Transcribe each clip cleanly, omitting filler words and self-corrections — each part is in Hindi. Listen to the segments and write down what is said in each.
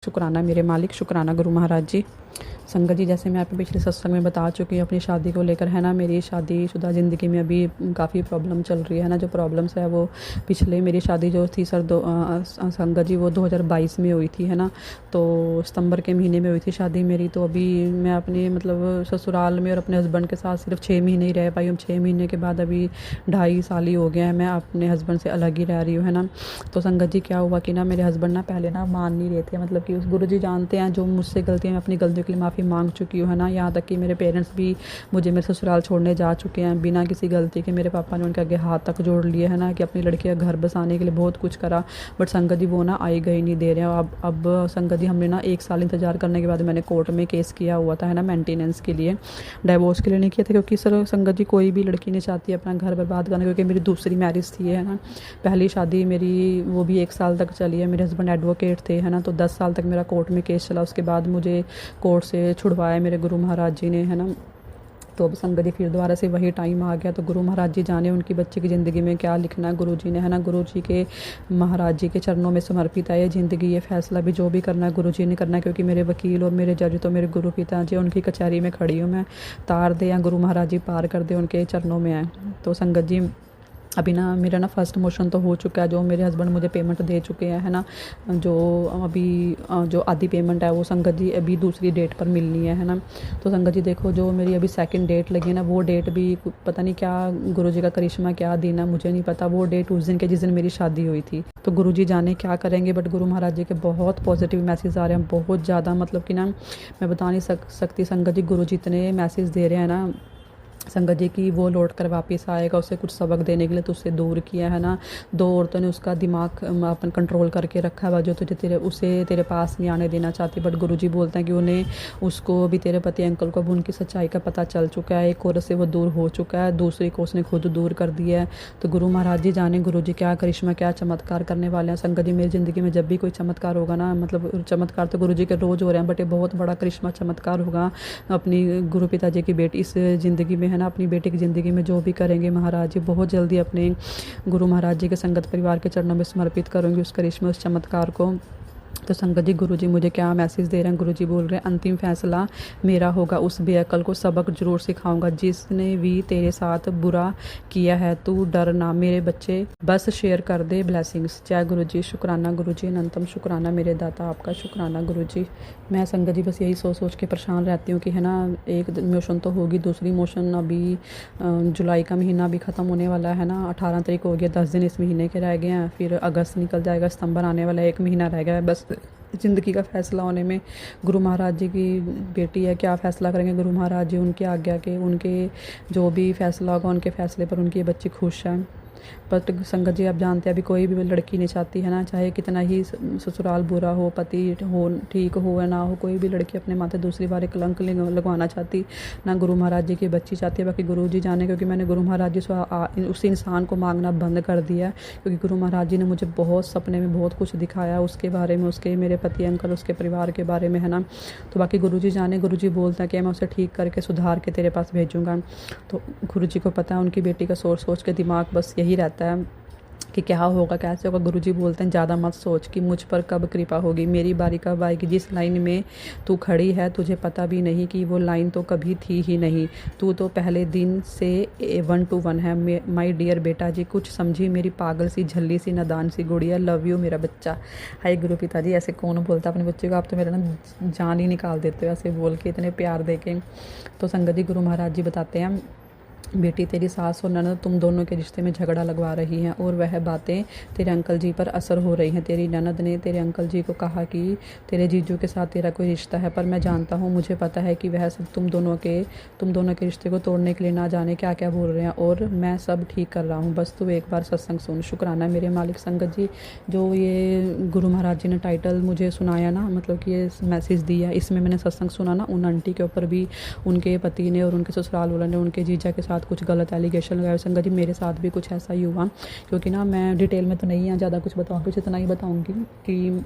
शुक्राना मेरे मालिक, शुक्राना गुरु महाराज जी। संगत जी, जैसे मैं आपको पिछले सत्संग में बता चुकी हूँ अपनी शादी को लेकर, है ना। मेरी शादीशुदा ज़िंदगी में अभी काफ़ी प्रॉब्लम चल रही है ना। जो प्रॉब्लम्स है वो पिछले मेरी शादी जो थी संगत जी वो 2022 में हुई थी, है ना। तो सितंबर के महीने में हुई थी शादी मेरी। तो अभी मैं अपने मतलब ससुराल में और अपने हस्बैंड के साथ सिर्फ 6 महीने ही रह पाई हूँ। 6 महीने के बाद अभी 2.5 साल ही हो गया है मैं अपने हस्बैंड से अलग ही रह रही हूँ, है ना। तो संगत जी क्या हुआ कि ना मेरे हस्बैंड ना पहले ना मान नहीं रहे थे, मतलब कि उस गुरु जी जानते हैं जो मुझसे गलतियाँ, मैं अपनी गलतियों के लिए माफ़ी मांग चुकी हूँ, है ना। यहाँ तक कि मेरे पेरेंट्स भी मुझे मेरे ससुराल छोड़ने जा चुके हैं बिना किसी गलती के। मेरे पापा ने उनके आगे हाथ तक जोड़ लिए, है ना, कि अपनी लड़की का घर बसाने के लिए बहुत कुछ करा, बट संगत जी वो ना आई गई नहीं दे रहे हैं। अब संगत जी हमने ना 1 साल इंतजार करने के बाद मैंने कोर्ट में केस किया हुआ था, है ना, मेंटेनेंस के लिए, डाइवोर्स के लिए नहीं किया था। क्योंकि सर संगत जी कोई भी लड़की नहीं चाहती है अपना घर बर्बाद करना, क्योंकि मेरी दूसरी मैरिज थी, है ना। पहली शादी मेरी वो भी 1 साल तक चली है। मेरे हस्बैंड एडवोकेट थे, है ना। तो 10 साल तक मेरा कोर्ट में केस चला। उसके बाद मुझे कोर्ट से छुड़वाया मेरे गुरु महाराज जी ने, है ना। तो अब संगत जी फिर दोबारा से वही टाइम आ गया। तो गुरु महाराज जी जाने उनकी बच्चे की ज़िंदगी में क्या लिखना है गुरु जी ने, है ना। गुरु जी के महाराज जी के चरणों में समर्पित है ये ज़िंदगी। ये फैसला भी जो भी करना है गुरु जी ने करना है, क्योंकि मेरे वकील और मेरे जज तो मेरे गुरु पिता जी, उनकी कचहरी में खड़ी हूँ मैं। तार दे या गुरु महाराज जी पार कर दे, उनके चरणों में है। तो संगत जी अभी ना मेरा ना फर्स्ट मोशन तो हो चुका है, जो मेरे हस्बैंड मुझे पेमेंट दे चुके हैं, है ना। जो अभी जो आधी पेमेंट है वो संगत जी अभी दूसरी डेट पर मिलनी है ना। तो संगत जी देखो, जो मेरी अभी सेकंड डेट लगी है ना, वो डेट भी पता नहीं क्या गुरु जी का करिश्मा क्या दिन है, मुझे नहीं पता। वो डेट उस दिन के जिस दिन मेरी शादी हुई थी। तो गुरु जी जाने क्या करेंगे, बट गुरु महाराज जी के बहुत पॉजिटिव मैसेज आ रहे हैं, बहुत ज़्यादा, मतलब कि ना मैं बता नहीं सकती संगत जी। गुरु जी इतने मैसेज दे रहे हैं ना संगत जी की वो लौट कर वापस आएगा, उसे कुछ सबक देने के लिए। तो उससे दूर किया, है ना। 2 औरतों ने उसका दिमाग अपन कंट्रोल करके रखा है, जो तुझे उसे तेरे पास नहीं आने देना चाहती। बट गुरुजी बोलते हैं कि उन्हें उसको भी, तेरे पति अंकल को, अब उनकी सच्चाई का पता चल चुका है। एक औरत से वो दूर हो चुका है, दूसरी को उसने खुद दूर कर दिया है। तो गुरु महाराज जी जाने गुरु जी क्या करिश्मा, क्या चमत्कार करने वाले हैं। संगत जी मेरी ज़िंदगी में जब भी कोई चमत्कार होगा ना, मतलब चमत्कार तो गुरु जी के रोज़ हो रहे हैं, बट ये बहुत बड़ा करिश्मा चमत्कार होगा अपनी गुरु पिता जी की बेटी इस ज़िंदगी में, है ना। अपनी बेटी की ज़िंदगी में जो भी करेंगे महाराज जी बहुत जल्दी अपने गुरु महाराज जी के संगत परिवार के चरणों में समर्पित करूँगी उस करिश्मे, उस चमत्कार को। तो संगत जी गुरु जी मुझे क्या मैसेज दे रहे हैं, गुरु जी बोल रहे हैं अंतिम फैसला मेरा होगा, उस बेअकल को सबक जरूर सिखाऊंगा जिसने भी तेरे साथ बुरा किया है। तू डर ना मेरे बच्चे, बस शेयर कर दे ब्लेसिंग्स। जय गुरु जी। शुक्राना गुरु जी, अनंतम शुक्राना मेरे दाता, आपका शुक्राना गुरु जी। मैं संगत जी बस यही सोच सोच के परेशान रहती हूँ कि, है ना, एक मोशन तो होगी, दूसरी मोशन अभी जुलाई का महीना भी ख़त्म होने वाला है ना। 18 तारीख हो गया, 10 दिन इस महीने के रह गए हैं, फिर अगस्त निकल जाएगा, सितंबर आने वाला है, 1 महीना रह गया है बस ज़िंदगी का फ़ैसला होने में। गुरु महाराज जी की बेटी है, क्या फ़ैसला करेंगे गुरु महाराज जी, उनके आज्ञा के, उनके जो भी फ़ैसला होगा उनके फ़ैसले पर उनकी बच्ची खुश है। बट संगत जी आप जानते हैं अभी कोई भी लड़की नहीं चाहती, है ना, चाहे कितना ही ससुराल बुरा हो, पति हो ठीक हो या ना हो, कोई भी लड़की अपने माथे दूसरी बार कलंक लगवाना चाहती ना। गुरु महाराज जी की बच्ची चाहती है। बाकी गुरु जी जाने, क्योंकि मैंने गुरु महाराज जी से उस इंसान को मांगना बंद कर दिया, क्योंकि गुरु महाराज जी ने मुझे बहुत सपने में बहुत कुछ दिखाया उसके बारे में, उसके मेरे पति अंकल, उसके परिवार के बारे में, है ना। तो बाकी गुरु जी जाने, गुरु जी बोलते हैं कि मैं उसे ठीक करके सुधार के तेरे पास भेजूँगा। तो गुरु जी को पता है उनकी बेटी का सोच सोच के दिमाग बस यही रहता है कि क्या होगा कैसे होगा। गुरुजी बोलते हैं ज़्यादा मत सोच कि मुझ पर कब कृपा होगी, मेरी बारी कब आएगी। जिस लाइन में तू खड़ी है तुझे पता भी नहीं कि वो लाइन तो कभी थी ही नहीं। तू तो पहले दिन से 1 to 1 है। माय डियर बेटा जी, कुछ समझी मेरी पागल सी झल्ली सी नादान सी गुड़िया, लव यू मेरा बच्चा। हाय गुरु पिताजी, ऐसे कौन बोलता है अपने बच्चे को, आप तो मेरा ना जान ही निकाल देते हो ऐसे बोल के, इतने प्यार दे के। तो संगत जी गुरु महाराज जी बताते हैं, बेटी तेरी सास और ननद तुम दोनों के रिश्ते में झगड़ा लगवा रही हैं, और वह बातें तेरे अंकल जी पर असर हो रही हैं। तेरी ननद ने तेरे अंकल जी को कहा कि तेरे जीजू के साथ तेरा कोई रिश्ता है, पर मैं जानता हूँ, मुझे पता है कि वह सब तुम दोनों के रिश्ते को तोड़ने के लिए ना जाने क्या क्या बोल रहे हैं, और मैं सब ठीक कर रहा हूँ, बस तू एक बार सत्संग सुन। शुक्राना मेरे मालिक। संगत जी जो ये गुरु महाराज जी ने टाइटल मुझे सुनाया ना, मतलब कि ये मैसेज दिया, इसमें मैंने सत्संग सुना ना, उन आंटी के ऊपर भी उनके पति ने और उनके ससुराल वालों ने उनके जीजा के साथ कुछ गलत एलिगेशन लगाया। संगत जी मेरे साथ भी कुछ ऐसा ही हुआ, क्योंकि ना मैं डिटेल में तो नहीं है ज़्यादा कुछ बताऊँगी, कुछ इतना ही बताऊँगी कि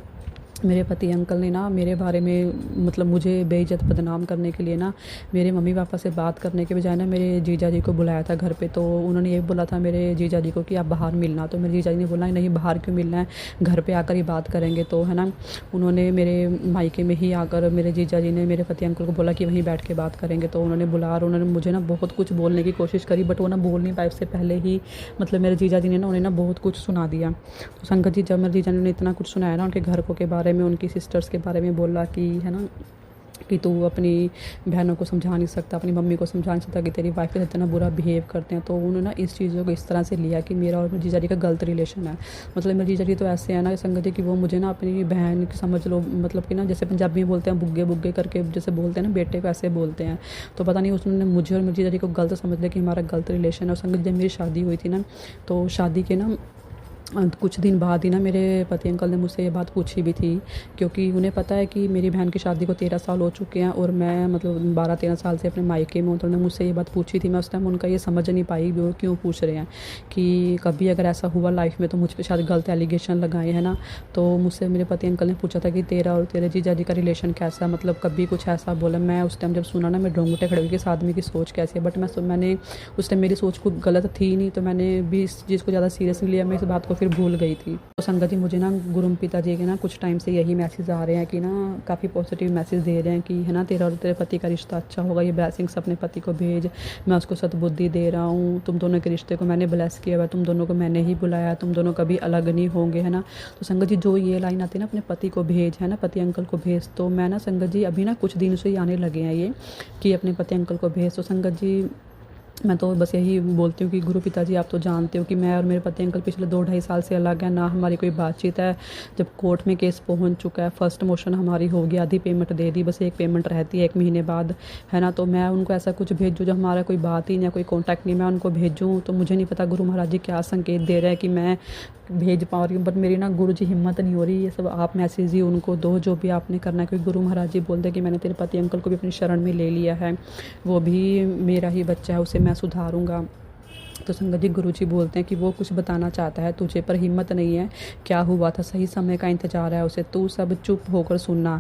मेरे पति अंकल ने ना मेरे बारे में मतलब मुझे बेइज्जत बदनाम करने के लिए ना मेरे मम्मी पापा से बात करने के बजाय ना मेरे जीजा जी को बुलाया था घर पे। तो उन्होंने ये बोला था मेरे जीजा जी को कि आप बाहर मिलना। तो मेरे जीजा जी ने बोला नहीं, बाहर क्यों मिलना है, घर पे आकर ही बात करेंगे। तो है ना, उन्होंने मेरे मायके में ही आकर मेरे जीजा जी ने मेरे पति अंकल को बोला कि वहीं बैठ के बात करेंगे। तो उन्होंने बुला और उन्होंने मुझे ना बहुत कुछ बोलने की कोशिश करी, बट वो ना बोल नहीं पाए। उससे पहले ही मतलब मेरे जीजा जी ने ना उन्हें ना बहुत कुछ सुना दिया। तो संगत जी, जब मेरे जीजा जी ने इतना कुछ सुनाया ना उनके घर को के बारे में, उनकी सिस्टर्स के बारे में, बोला कि है ना कि तू अपनी बहनों को समझा नहीं सकता, अपनी मम्मी को समझा नहीं सकता कि तेरी वाइफ के साथ इतना बुरा बिहेव करते हैं। तो उन्होंने ना इस चीज़ों को इस तरह से लिया कि मेरा और मेरे जीजा जी का गलत रिलेशन है। मतलब मेरे जीजा जी तो ऐसे है ना संगत जी कि वो मुझे ना अपनी बहन की समझ लो, मतलब कि ना जैसे पंजाबी में बोलते हैं बुग्गे बुग्गे करके जैसे बोलते हैं ना बेटे को, ऐसे बोलते हैं। तो पता नहीं उसने मुझे और मेरे जीजा जी को गलत समझ लिया कि हमारा गलत रिलेशन है। और संगत जब मेरी शादी हुई थी ना, तो शादी के ना कुछ दिन बाद ही ना मेरे पति अंकल ने मुझसे ये बात पूछी भी थी, क्योंकि उन्हें पता है कि मेरी बहन की शादी को 13 साल हो चुके हैं और मैं मतलब 12-13 साल से अपने मायके में हूँ। तो उन्होंने मुझसे ये बात पूछी थी। मैं उस टाइम उनका ये समझ नहीं पाई वो क्यों पूछ रहे हैं, कि कभी अगर ऐसा हुआ लाइफ में तो मुझ पर शायद गलत एलिगेशन लगाए हैं ना। तो मुझसे मेरे पति अंकल ने पूछा था कि तेरा और तेरे जीजा जी का रिलेशन कैसा है, मतलब कभी कुछ ऐसा बोला। मैं उस टाइम जब सुना ना मैं ढोंगटे खड़े हुए कि इस आदमी की सोच कैसी है। बट मैंने उस टाइम मेरी सोच को गलत थी नहीं, तो मैंने भी इस चीज़ को ज़्यादा सीरियस नहीं लिया। मैं इस बात को फिर भूल गई थी। तो संगत जी, मुझे ना गुरु पिताजी के ना कुछ टाइम से यही मैसेज आ रहे हैं कि ना काफ़ी पॉजिटिव मैसेज दे रहे हैं कि है ना तेरा और तेरे पति का रिश्ता अच्छा होगा, ये ब्लेसिंग्स अपने पति को भेज, मैं उसको सद्बुद्धि दे रहा हूँ, तुम दोनों के रिश्ते को मैंने ब्लेस किया हुआ, तुम दोनों को मैंने ही बुलाया, तुम दोनों कभी अलग नहीं होंगे, है ना। तो संगत जी, जो ये लाइन आती है ना अपने पति को भेज, है ना पति अंकल को भेज, तो मैं ना संगत जी अभी ना कुछ दिन से ही आने लगे हैं ये कि अपने पति अंकल को भेज। तो संगत जी, मैं तो बस यही बोलती हूँ कि गुरु पिताजी आप तो जानते हो कि मैं और मेरे पति अंकल पिछले 2-2.5 साल से अलग हैं, ना हमारी कोई बातचीत है। जब कोर्ट में केस पहुंच चुका है, फर्स्ट मोशन हमारी हो गई, आधी पेमेंट दे दी, बस एक पेमेंट रहती है 1 महीने बाद, है ना। तो मैं उनको ऐसा कुछ भेजूँ जो हमारा कोई बात ही नहीं, कोई कॉन्टैक्ट नहीं, मैं उनको भेजूँ। तो मुझे नहीं पता गुरु महाराज जी क्या संकेत दे रहे हैं कि मैं भेज पा रही हूँ, बट मेरी ना गुरु जी हिम्मत नहीं हो रही। ये सब आप मैसेज ही उनको दो जो भी आपने करना है, क्योंकि गुरु महाराज जी बोलते हैं कि मैंने तेरे पति अंकल को भी अपनी शरण में ले लिया है, वो भी मेरा ही बच्चा है, उसे मैं सुधारूंगा। तो संगत जी, गुरु जी बोलते हैं कि वो कुछ बताना चाहता है तुझे, पर हिम्मत नहीं है। क्या हुआ था, सही समय का इंतजार है उसे, तू सब चुप होकर सुनना,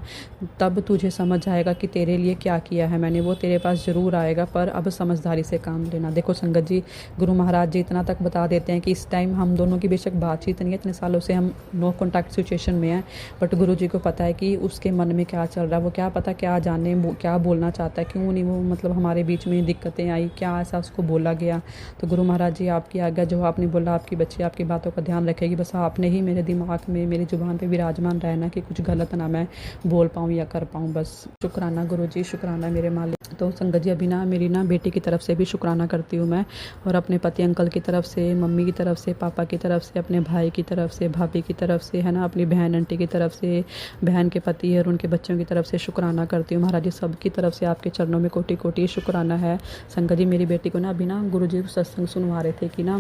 तब तुझे समझ आएगा कि तेरे लिए क्या किया है मैंने, वो तेरे पास ज़रूर आएगा, पर अब समझदारी से काम लेना। देखो संगत जी, गुरु महाराज जी इतना तक बता देते हैं कि इस टाइम हम दोनों की बेशक बातचीत नहीं है, इतने सालों से हम नो कॉन्टैक्ट सिचुएशन में हैं, बट गुरु जी को पता है कि उसके मन में क्या चल रहा है, वो क्या पता क्या जाने क्या बोलना चाहता है, क्यों नहीं वो मतलब हमारे बीच में दिक्कतें आई, क्या ऐसा उसको बोला गया। तो गुरु महाराज जी आपकी आज्ञा, जो आपने बोला आपकी बच्ची आपकी बातों का ध्यान रखेगी, बस आपने ही मेरे दिमाग में मेरी ज़ुबान पे विराजमान रहना कि कुछ गलत ना मैं बोल पाऊँ या कर पाऊँ। बस शुक्राना गुरु जी, शुक्राना मेरे मालिक। तो संगत जी, अभी ना मेरी ना बेटी की तरफ से भी शुक्राना करती हूँ मैं, और अपने पति अंकल की तरफ से, मम्मी की तरफ से, पापा की तरफ से, अपने भाई की तरफ से, भाभी की तरफ से, है ना, अपनी बहन आंटी की तरफ से, बहन के पति और उनके बच्चों की तरफ से शुक्राना करती हूँ। महाराज जी सबकी तरफ से आपके चरणों में कोटि कोटि शुक्राना है। संगत जी, मेरी बेटी को ना अभी ना गुरु जी सत्संग सुनवा रहे थे कि ना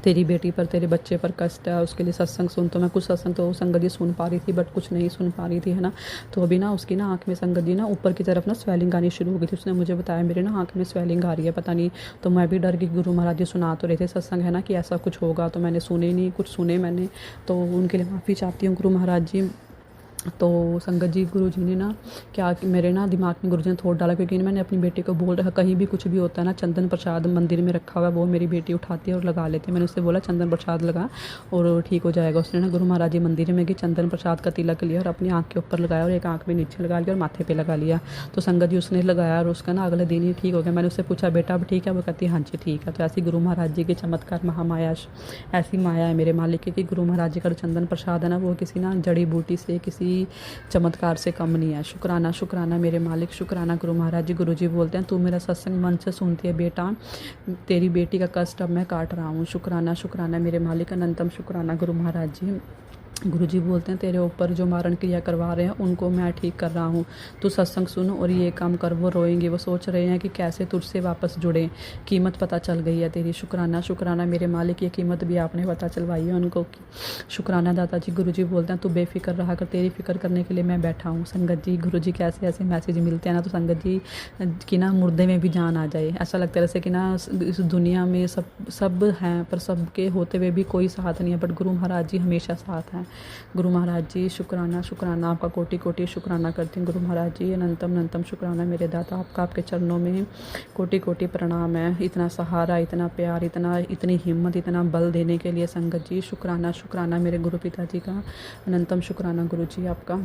तेरी बेटी पर, तेरे बच्चे पर कष्ट है, उसके लिए सत्संग सुन। तो मैं कुछ सत्संग तो संगत जी सुन पा रही थी, बट कुछ नहीं सुन पा रही थी, है ना। तो अभी ना उसकी ना आँख में संगत जी ना ऊपर की तरफ ना स्वेलिंग आनी शुरू हो गई थी। उसने मुझे बताया मेरे ना आँख में स्वेलिंग आ रही है, पता नहीं। तो मैं भी डर गई। गुरु महाराज जी सुना तो रहे थे सत्संग, है ना, कि ऐसा कुछ होगा, तो मैंने सुने नहीं, कुछ सुने मैंने, तो उनके लिए माफ़ी चाहती हूँ गुरु महाराज जी। तो संगत जी, गुरु जी ने ना क्या मेरे ना दिमाग में गुरु जी ने थोड़ा डाला, क्योंकि मैंने अपनी बेटी को बोल रखा कहीं भी कुछ भी होता है ना, चंदन प्रसाद मंदिर में रखा हुआ है, वो मेरी बेटी उठाती है और लगा लेती है। मैंने उससे बोला चंदन प्रसाद लगा और ठीक हो जाएगा। उसने ना गुरु महाराज जी मंदिर में गई, चंदन प्रसाद का तिलक लिया और अपनी आँख के ऊपर लगाया और एक आँख में नीचे लगा लिया और माथे पर लगा लिया। तो संगत जी उसने लगाया और उसका ना अगले दिन ही ठीक हो गया। मैंने उससे पूछा बेटा अब ठीक है, वो कहती है हाँ जी ठीक है। तो ऐसी गुरु महाराज जी की चमत्कार महामाया, ऐसी माया है मेरे मालिक की कि गुरु महाराज जी का चंदन प्रसाद है ना, वो किसी ना जड़ी बूटी से, किसी चमत्कार से कम नहीं है। शुक्राना शुक्राना मेरे मालिक, शुक्राना गुरु महाराज जी। गुरु जी बोलते हैं तू मेरा सत्संग मन से सुनती है बेटा, तेरी बेटी का कष्ट अब मैं काट रहा हूँ। शुक्राना शुक्राना मेरे मालिक, अनंतम शुक्राना गुरु महाराज जी। गुरु जी बोलते हैं तेरे ऊपर जो मारण क्रिया करवा रहे हैं उनको मैं ठीक कर रहा हूँ, तू सत्संग सुन और ये काम कर। वो रोएंगे, वो सोच रहे हैं कि कैसे तुझसे वापस जुड़े, कीमत पता चल गई है तेरी। शुक्राना शुक्राना मेरे मालिक, ये कीमत भी आपने पता चलवाई है उनको। शुक्राना दाता जी। गुरु जी बोलते हैं तू बेफिक्र रहा कर, तेरी फिक्र करने के लिए मैं बैठा हूँ। संगत जी, गुरु जी के ऐसे ऐसे मैसेज मिलते हैं ना, तो संगत जी कि ना मुर्दे में भी जान आ जाए, ऐसा लगता है जैसे कि ना इस दुनिया में सब हैं, पर सबके होते हुए भी कोई साथ नहीं है, बट गुरु महाराज जी हमेशा साथ हैं। है। गुरु महाराज जी शुक्राना शुक्राना, आपका कोटि कोटि शुक्राना करती हूँ गुरु महाराज जी। अनंतम अनंतम शुक्राना मेरे दाता, आपका आपके चरणों में कोटि कोटि प्रणाम है। इतना सहारा, इतना प्यार, इतनी हिम्मत, इतना बल देने के लिए संगत जी शुक्राना शुक्राना मेरे गुरु पिताजी का। अनंतम शुक्राना गुरु जी आपका।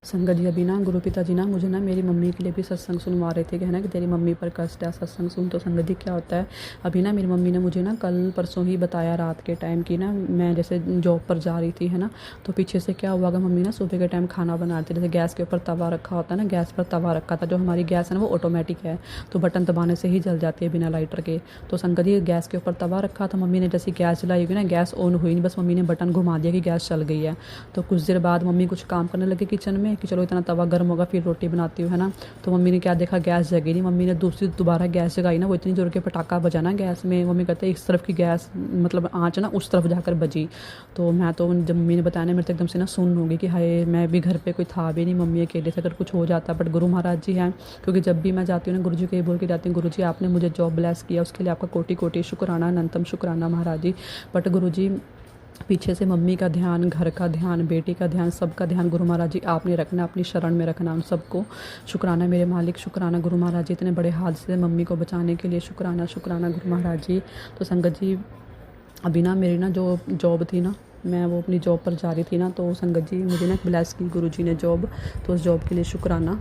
संगत जी अभी ना गुरु पिताजी ना मुझे ना मेरी मम्मी के लिए भी सत्संग सुनवा रहे थे कि है ना कि तेरी मम्मी पर कष्ट है, सत्संग सुन। तो संगत जी क्या होता है, अभी ना मेरी मम्मी ने मुझे ना कल परसों ही बताया रात के टाइम की ना, मैं जैसे जॉब पर जा रही थी है ना, तो पीछे से क्या हुआ कि मम्मी ना सुबह के टाइम खाना बनाती, जैसे गैस के ऊपर तवा रखा होता है ना, गैस पर तवा रखा था। जो हमारी गैस है ना वो ऑटोमेटिक है, तो बटन दबाने से ही जल जाती है बिना लाइटर के। तो संगत जी गैस के ऊपर तवा रखा था, मम्मी ने जैसे गैस जलाई हुई ना, गैस ऑन हुई नहीं, बस मम्मी ने बटन घुमा दिया कि गैस चल गई है। तो कुछ देर बाद मम्मी कुछ काम करने लगे किचन में कि चलो इतना तवा गर्म होगा फिर रोटी बनाती हूँ है ना। तो मम्मी ने क्या देखा, गैस जगी नहीं। मम्मी ने दोबारा गैस जगाई ना, वो इतनी जोर के पटाखा बजा ना गैस में। मम्मी कहते हैं इस तरफ की गैस मतलब आँच ना उस तरफ जाकर बजी। तो मैं तो जब मम्मी ने बताया ना, मेरे तो एकदम से ना सुन्न होगी कि हाय, मैं भी घर पे कोई था भी नहीं, मम्मी अकेले से अगर कुछ हो जाता। बट गुरु महाराज जी हैं, क्योंकि जब भी मैं जाती हूँ ना गुरु जी को ये बोल के जाती हूँ, गुरु जी आपने मुझे जॉब ब्लेस किया, उसके लिए आपका कोटि कोटि शुक्राना, अनंतम शुक्राना महाराज जी। बट गुरु जी पीछे से मम्मी का ध्यान, घर का ध्यान, बेटी का ध्यान, सबका ध्यान गुरु महाराज जी आपने रखना, अपनी शरण में रखना उन सबको। शुक्राना मेरे मालिक, शुक्राना गुरु महाराज जी, इतने बड़े हादसे से मम्मी को बचाने के लिए शुक्राना शुक्राना गुरु महाराज जी। तो संगत जी अभी ना मेरी ना जो जॉब थी ना, मैं वो अपनी जॉब पर जा रही थी ना, तो संगत जी मुझे ना ब्लेस की गुरु जी ने जॉब, तो उस जॉब के लिए शुक्राना।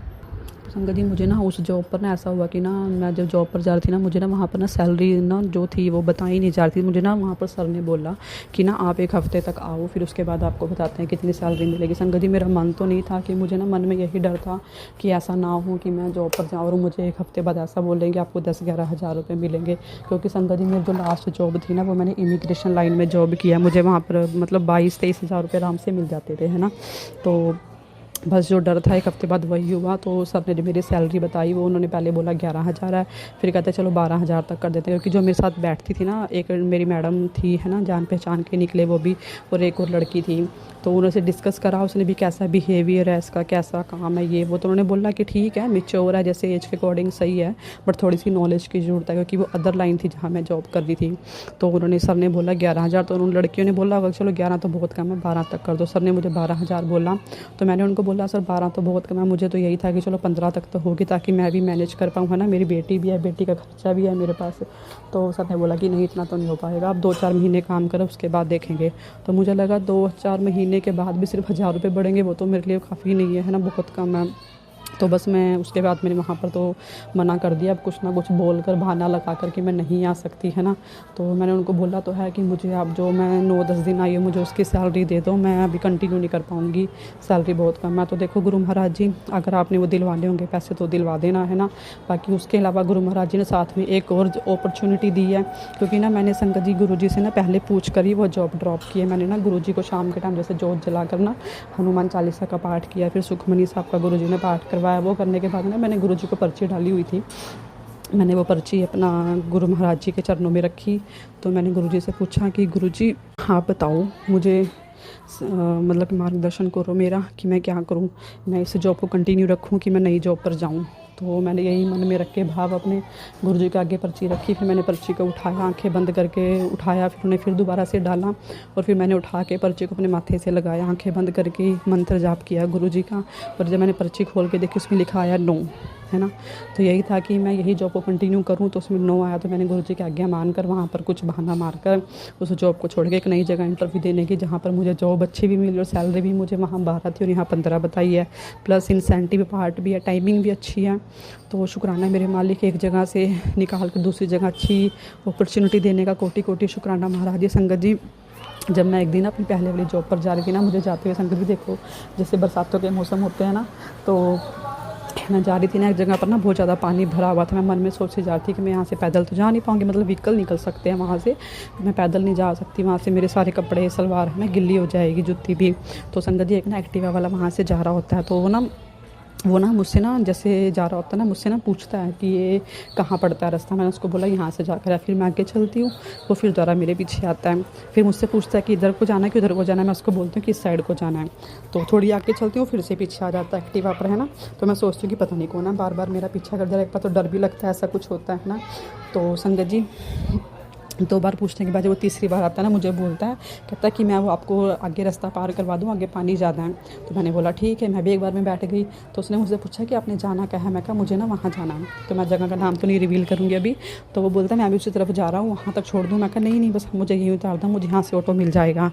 संगत जी मुझे ना उस जॉब पर ना ऐसा हुआ कि ना मैं जब जॉब पर जा रही थी ना, मुझे ना वहाँ पर ना सैलरी ना जो थी वो बताई नहीं जा रही थी। मुझे ना वहाँ पर सर ने बोला कि ना आप एक हफ़्ते तक आओ, फिर उसके बाद आपको बताते हैं कितनी सैलरी मिलेगी। संगत जी मेरा मन तो नहीं था, कि मुझे ना मन में यही डर था कि ऐसा ना हो कि मैं जॉब पर जाऊँ और मुझे एक हफ़्ते बाद ऐसा बोलेंगे आपको 10-11 हज़ार रुपये मिलेंगे। क्योंकि संगत जी मेरी जो लास्ट जॉब थी ना, वो मैंने इमिग्रेशन लाइन में जॉब किया, मुझे वहाँ पर मतलब 22-23 हज़ार रुपये आराम से मिल जाते थे है ना। तो बस जो डर था एक हफ़्ते बाद वही हुआ। तो सर ने जो मेरी सैलरी बताई वो उन्होंने पहले बोला 11,000 है, फिर कहते चलो 12,000 तक कर देते हैं। क्योंकि जो मेरे साथ बैठती थी ना, एक मेरी मैडम थी है ना, जान पहचान के निकले वो भी, और एक और लड़की थी। तो उन्होंने डिस्कस करा, उसने भी कैसा बिहेवियर है इसका, कैसा काम है ये वो। तो उन्होंने बोला कि ठीक है, मैच्योर है, जैसे एज के अकॉर्डिंग सही है, बट थोड़ी सी नॉलेज की ज़रूरत है, क्योंकि वो अदर लाइन थी जहाँ मैं जॉब कर रही थी। तो उन्होंने सर ने बोला 11,000, तो उन लड़कियों ने बोला अगर चलो 11 तो बहुत कम है, 12 तक कर दो। सर ने मुझे 12,000 बोला, तो मैंने उनको बोला सर 12 तो बहुत कम है, मुझे तो यही था कि चलो 15 तक तो होगी, ताकि मैं भी मैनेज कर पाऊँ है ना, मेरी बेटी भी है, बेटी का खर्चा भी है मेरे पास। तो सर ने बोला कि नहीं इतना तो नहीं हो पाएगा, आप 2-4 महीने काम करो उसके बाद देखेंगे। तो मुझे लगा 2-4 महीने के बाद भी सिर्फ 1,000 रुपये बढ़ेंगे, वो तो मेरे लिए काफ़ी नहीं है ना, बहुत कम है। तो बस मैं उसके बाद मैंने वहाँ पर तो मना कर दिया, अब कुछ ना कुछ बोल कर बहाना लगा कर कि मैं नहीं आ सकती है ना। तो मैंने उनको बोला तो है कि मुझे आप जो मैं 9-10 दिन आई हूँ, मुझे उसकी सैलरी दे दो, मैं अभी कंटिन्यू नहीं कर पाऊँगी, सैलरी बहुत कम है। तो देखो गुरु महाराज जी, अगर आपने वो दिलवाने होंगे पैसे तो दिलवा देना है ना। बाकी उसके अलावा गुरु महाराज जी ने साथ में एक और अपॉर्चुनिटी दी है, क्योंकि ना मैंने संगत जी गुरु जी से ना पहले पूछ कर ही वो जॉब ड्रॉप की है। मैंने ना गुरु जी को शाम के टाइम जैसे जोत जला कर ना हनुमान चालीसा का पाठ किया, फिर सुखमनी साहब का गुरु जी ने पाठ करवाया। वो करने के बाद ना मैंने गुरु जी को पर्ची डाली हुई थी, मैंने वो पर्ची अपना गुरु महाराज जी के चरणों में रखी। तो मैंने गुरु जी से पूछा कि गुरु जी आप बताओ मुझे मतलब मार्गदर्शन करो मेरा कि मैं क्या करूं, मैं इस जॉब को कंटिन्यू रखूं कि मैं नई जॉब पर जाऊं। तो मैंने यही मन में रख के भाव अपने गुरु जी के आगे पर्ची रखी। फिर मैंने पर्ची को उठाया, आंखें बंद करके उठाया, फिर उन्हें फिर दोबारा से डाला, और फिर मैंने उठा के पर्ची को अपने माथे से लगाया, आंखें बंद करके मंत्र जाप किया गुरु जी का। और जब मैंने पर्ची खोल के देखी उसमें लिखा आया नो है ना। तो यही था कि मैं यही जॉब को कंटिन्यू करूं, तो उसमें नो आया। तो मैंने गुरु जी की आज्ञा मानकर वहाँ पर कुछ बहाना मारकर उस जॉब को छोड़ के एक नई जगह इंटरव्यू देने की, जहाँ पर मुझे जॉब अच्छी भी मिली और सैलरी भी मुझे वहाँ 12 थी और यहाँ 15 बताई है, प्लस इंसेंटिव पार्ट भी है, टाइमिंग भी अच्छी है। तो शुक्राना मेरे मालिक, एक जगह से निकाल कर दूसरी जगह अच्छी अपॉर्चुनिटी देने का कोटि कोटि शुक्राना महाराज जी। संगत जी जब मैं एक दिन अपनी पहले वाली जॉब पर जा रही थी ना, मुझे जाते हुए संगत जी देखो जैसे बरसातों के मौसम होते हैं ना, तो मैं जा रही थी ना एक जगह पर ना बहुत ज़्यादा पानी भरा हुआ था। मैं मन में सोचती जा रही थी कि मैं यहाँ से पैदल तो जा नहीं पाऊँगी, मतलब व्हीकल निकल सकते हैं वहाँ से, मैं पैदल नहीं जा सकती वहाँ से, मेरे सारे कपड़े सलवार है ना गिल्ली हो जाएगी, जूती भी। तो संगत जी एक ना एक्टिवा वाला वहाँ से जा रहा होता है, तो वो ना मुझसे ना जैसे जा रहा होता है ना, मुझसे ना पूछता है कि ये कहाँ पड़ता है रास्ता। मैंने उसको बोला यहाँ से जाकर है, फिर मैं आगे चलती हूँ, वो फिर दोबारा मेरे पीछे आता है, फिर मुझसे पूछता है कि इधर को जाना है कि उधर को जाना है। मैं उसको बोलती हूँ कि इस साइड को जाना है, तो थोड़ी आगे चलती हूँ, फिर से पीछे आ जाता है एक्टिवा पर है ना। तो मैं सोचती हूँ कि पता नहीं कौन है बार बार मेरा पीछा कर दे रहा है, एक बार तो डर भी लगता है ऐसा कुछ होता है ना। तो संगत जी 2 बार पूछने के बाद जब वो तीसरी बार आता है ना, मुझे बोलता है, कहता है कि मैं वो आपको आगे रास्ता पार करवा दूँ, आगे पानी ज़्यादा है। तो मैंने बोला ठीक है। मैं भी एक बार में बैठ गई, तो उसने मुझसे पूछा कि आपने जाना क्या है? मैं कहा मुझे ना वहाँ जाना है। तो मैं जगह का नाम तो नहीं रिवील करूँगी अभी। तो वो बोलता है मैं भी उसी तरफ जा रहा हूँ, वहाँ तक छोड़ दूँ? मैं कहा नहीं नहीं, बस मुझे यहीं उतार दो, मुझे यहाँ से ऑटो मिल जाएगा।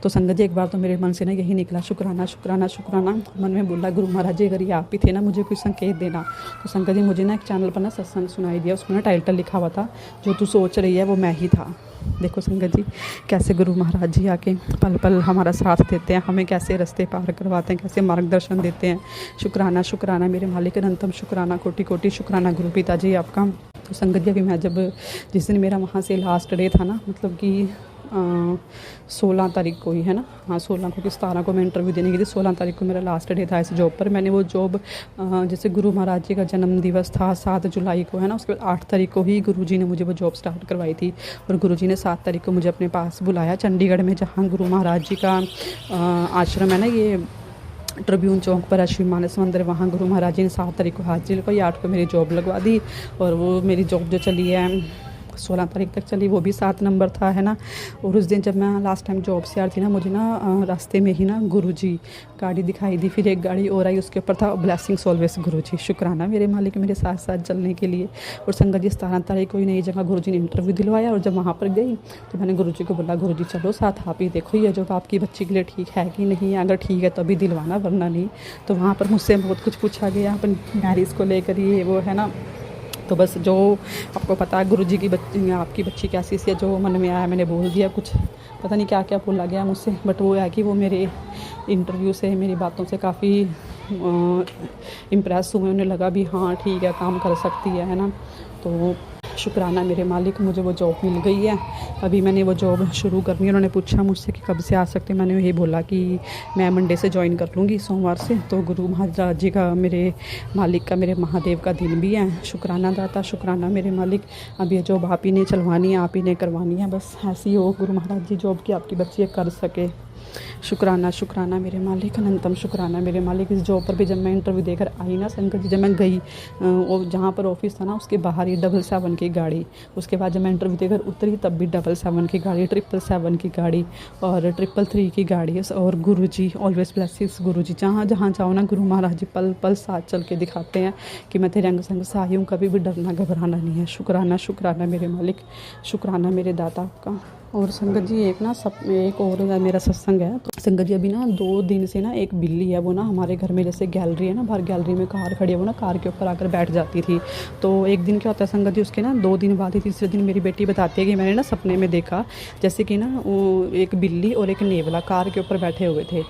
तो संगत जी एक बार तो मेरे मन से ना यही निकला, शुक्राना शुक्राना शुक्राना। मन में बोला गुरु महाराज जी अगर ये आप ही थे ना, मुझे कोई संकेत देना। तो संगत जी मुझे ना एक चैनल पर ना सत्संग सुनाई दिया, उसमें ना टाइटल लिखा हुआ था, जो तू सोच रही है वो मैं ही था। देखो संगत जी कैसे गुरु महाराज जी आके पल पल हमारा साथ देते हैं, हमें कैसे रास्ते पार करवाते हैं, कैसे मार्गदर्शन देते हैं। शुक्राना शुक्राना मेरे मालिक, अनंतम शुक्राना, कोटि कोटि शुक्राना गुरु पिताजी आपका। तो संगत जी अभी मैं जब जिस दिन मेरा वहाँ से लास्ट डे था ना, मतलब कि 16 तारीख को ही है ना, हाँ 16 को कि 17 को मैं इंटरव्यू देने गई थी, 16 तारीख को मेरा लास्ट डे था इस जॉब पर। मैंने वो जॉब जैसे गुरु महाराज जी का जन्म दिवस था 7 जुलाई को है ना, उसके बाद 8 तारीख को ही गुरु जी ने मुझे वो जॉब स्टार्ट करवाई थी। और गुरु जी ने 7 तारीख को मुझे अपने पास बुलाया चंडीगढ़ में, जहाँ गुरु महाराज जी का आश्रम है ना, ये ट्रिब्यून चौक पर श्री मानस मंदिर, वहाँ गुरु महाराज जी ने 7 तारीख को हाजिरी लगवाई, 8 को मेरी जॉब लगवा दी। और वो मेरी जॉब जो चली है 16 तारीख तक चली, वो भी 7 नंबर था है ना। और उस दिन जब मैं लास्ट टाइम जॉब से आ रही थी ना, मुझे ना रास्ते में ही ना गुरुजी गाड़ी दिखाई दी, फिर एक गाड़ी और आई, उसके ऊपर था ब्लेसिंग्स ऑलवेज गुरुजी। शुक्राना मेरे मालिक मेरे साथ साथ चलने के लिए। और संगत जी 17 तारीख को ही नई जगह गुरुजी ने इंटरव्यू दिलवाया, और जब वहाँ पर गई तो मैंने गुरुजी को बोला गुरुजी चलो साथ, आप ही देखो ये जॉब आपकी बच्ची के लिए ठीक है कि नहीं, अगर ठीक है तो अभी दिलवाना, वरना नहीं। तो वहाँ पर मुझसे बहुत कुछ पूछा गया अपन मैरिज को लेकर, ये वो है ना। तो बस जो आपको पता है गुरुजी की बच्ची, आपकी बच्ची कैसी सी है, जो मन में आया मैंने बोल दिया। कुछ पता नहीं क्या क्या बोला गया मुझसे, बट वो है कि वो मेरे इंटरव्यू से, मेरी बातों से काफ़ी इम्प्रेस हुए, उन्हें लगा भी हाँ ठीक है काम कर सकती है ना। तो शुक्राना मेरे मालिक, मुझे वो जॉब मिल गई है। अभी मैंने वो जॉब शुरू करनी है। उन्होंने पूछा मुझसे कि कब से आ सकते, मैंने यही बोला कि मैं मंडे से ज्वाइन कर लूँगी, सोमवार से। तो गुरु महाराज जी का, मेरे मालिक का, मेरे महादेव का दिन भी है। शुक्राना दाता, शुक्राना मेरे मालिक। अब ये जॉब आप ही ने चलवानी है, आप ही ने करवानी है, बस ऐसी हो गुरु महाराज जी जॉब की आपकी बच्ची कर सके। शुक्राना शुक्राना मेरे मालिक, अनंतम शुक्राना मेरे मालिक। इस जॉब पर भी जब मैं इंटरव्यू देकर आई ना संगत जी, जब मैं गई और जहाँ पर ऑफिस था ना उसके बाहर ही 777 की गाड़ी, उसके बाद जब मैं इंटरव्यू देकर उतरी तब भी 777 की गाड़ी, 777 की गाड़ी और 333 की गाड़ी। और गुरु जी ऑलवेज ब्लेसिंग्स गुरु जी, जहाँ जहाँ जाओ ना गुरु महाराज जी पल पल साथ चल के दिखाते हैं कि मैं तेरे अंग संग से आई हूँ, कभी भी डरना घबराना नहीं है। शुक्राना शुक्राना मेरे मालिक, शुक्राना मेरे दाता आपका। और संगत जी एक और मेरा सत्संग है। तो संगत जी अभी ना 2 दिन से ना एक बिल्ली है, वो ना हमारे घर में जैसे गैलरी है ना, बाहर गैलरी में कार खड़ी है, वो ना कार के ऊपर आकर बैठ जाती थी। तो एक दिन क्या होता है संगत जी, उसके ना 2 दिन बाद ही तीसरे दिन मेरी बेटी बताती है कि मैंने ना सपने में देखा जैसे कि ना वो एक बिल्ली और एक नेवला कार के ऊपर बैठे हुए थे।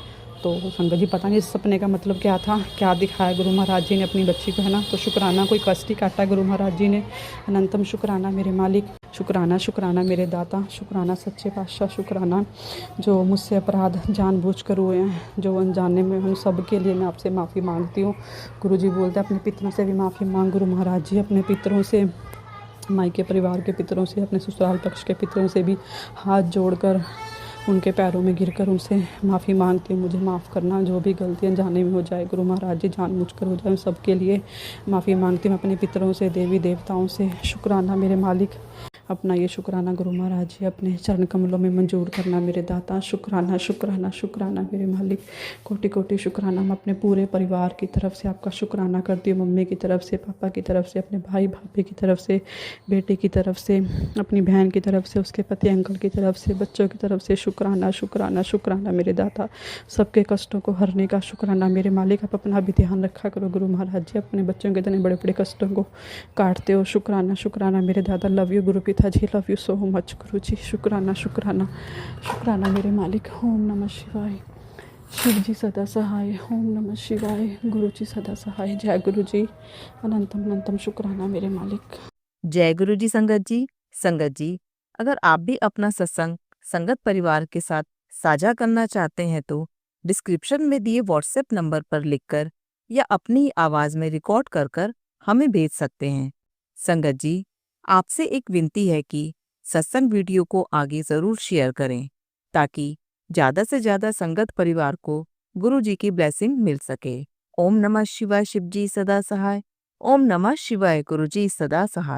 तो संगत जी पता नहीं इस सपने का मतलब क्या था, क्या दिखाया गुरु महाराज जी ने अपनी बच्ची को है ना। तो शुक्राना, कोई कष्ट ही काटा गुरु महाराज जी ने। अनंतम शुक्राना मेरे मालिक, शुक्राना शुक्राना मेरे दाता, शुक्राना सच्चे पातशाह, शुक्राना जो मुझसे अपराध जानबूझकर हुए हैं, जो अनजाने में, उन सब के लिए मैं आपसे माफ़ी मांगती हूँ। गुरु जी बोलते हैं अपने पितरों से भी माफ़ी मांग गुरु महाराज जी, अपने पितरों से, मायके परिवार के पितरों से, अपने ससुराल पक्ष के पितरों से भी हाथ जोड़कर उनके पैरों में गिरकर उनसे माफ़ी मांगती हूँ। मुझे माफ़ करना, जो भी गलतियाँ जाने में हो जाए गुरु महाराज जी, जानबूझकर हो जाए, सब के लिए माफ़ी मांगती हूँ अपने पितरों से, देवी देवताओं से। शुक्राना मेरे मालिक, अपना ये शुक्राना गुरु महाराज जी अपने चरण कमलों में मंजूर करना मेरे दाता। शुक्राना शुक्राना शुक्राना मेरे मालिक, कोटि कोटि शुक्राना। मैं अपने पूरे परिवार की तरफ से आपका शुक्राना करती हूँ, मम्मी की तरफ से, पापा की तरफ से, अपने भाई भाभी की तरफ से, बेटे की तरफ से, अपनी बहन की तरफ से, उसके पति अंकल की तरफ से, बच्चों की तरफ से। शुक्राना शुक्राना शुक्राना मेरे दाता, सबके कष्टों को हरने का शुक्राना मेरे मालिक। आप अपना भी ध्यान रखा करो गुरु महाराज जी, अपने बच्चों के इतने बड़े बड़े कष्टों को काटते हो। शुक्राना शुक्राना मेरे दादा, लव यू गुरु पिताजी, लव यू सो मच गुरु जी। शुक्राना शुक्राना शुक्राना मेरे मालिक। ओम नमः शिवाय, शिव जी सदा सहाय। ओम नमः शिवाय, गुरु जी सदा सहाय। जय गुरु जी, अनंतम अनंतम शुक्राना मेरे मालिक। जय गुरु जी। संगत जी अगर आप भी अपना सत्संग संगत परिवार के साथ साझा करना चाहते हैं तो डिस्क्रिप्शन में दिए व्हाट्सएप नंबर पर लिखकर या अपनी आवाज में रिकॉर्ड कर हमें भेज सकते हैं। संगत जी आपसे एक विनती है कि सत्संग वीडियो को आगे जरूर शेयर करें ताकि ज्यादा से ज्यादा संगत परिवार को गुरु जी की ब्लेसिंग मिल सके। ओम नमः शिवाय, शिव जी सदा सहाय। ओम नमः शिवाय, गुरु जी सदा सहाय।